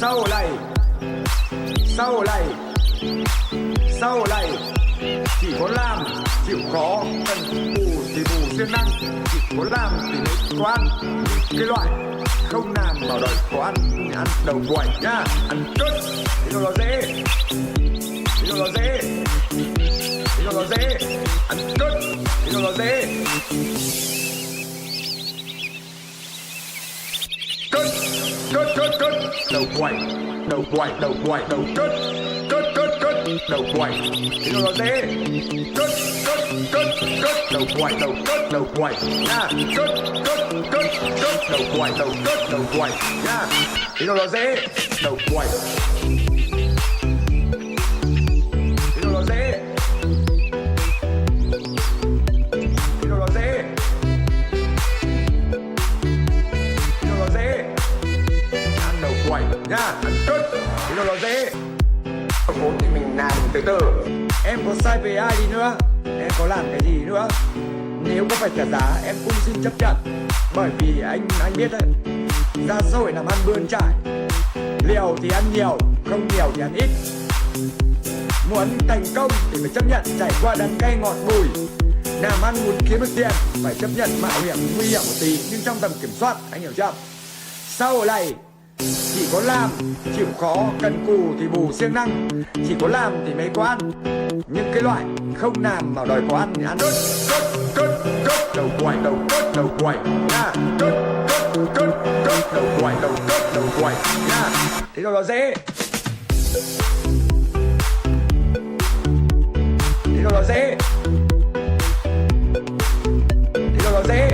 sau này, sau này, sau này. Chỉ có làm chịu khó, cần bù thì bù siêng năng. Chỉ có làm thì mới có ăn. Cái loại không làm bảo đòi có ăn, ăn đầu quẩy nhá. Ăn cứt thì nó dễ, thì nó dễ, thì nó dễ. Ăn cứt thì nó dễ. Cứt, cứt, cứt, cứt. Đầu quẩy, đầu quẩy, đầu quẩy, đầu cứt. Cứt, cứt, cứt, đầu quẩy thì nó dễ. Cứt, cứt, cứt, cứt. Đầu quẩy, đầu cứt, đầu quẩy nha. Cứt, cứt, cứt, cứt. Đầu quẩy, đầu cứt, đầu quẩy nha. Thì nó dễ. Đầu quẩy thì nó dễ. Thì nó dễ. Thì nó dễ. Ăn đầu quẩy nha. Ăn cứt thì nó dễ. Vốn thì mình làm từ từ. Em có sai về ai đi nữa, em có làm cái gì nữa, nếu có phải trả giá em cũng xin chấp nhận. Bởi vì anh biết đấy, ra xã hội làm ăn bươn trải, liều thì ăn nhiều, không nhiều thì ăn ít. Muốn thành công thì phải chấp nhận trải qua đắng cay ngọt bùi. Làm ăn muốn kiếm được tiền phải chấp nhận mạo hiểm nguy hiểm một tí, nhưng trong tầm kiểm soát, anh hiểu chưa? Sau hội này chỉ có làm chịu khó, cần cù thì bù siêng năng. Chỉ có làm thì mới có ăn. Nhưng cái loại không làm mà đòi có ăn thì ăn cứt, cứt, cứt, cứt. Đầu quẩy, đầu cứt, đầu quẩy nha. Cứt, cứt, cứt, cứt. Đầu quẩy, đầu cứt, đầu quẩy nha. Thế rồi nó dễ. Thế rồi nó dễ. Thế rồi nó dễ.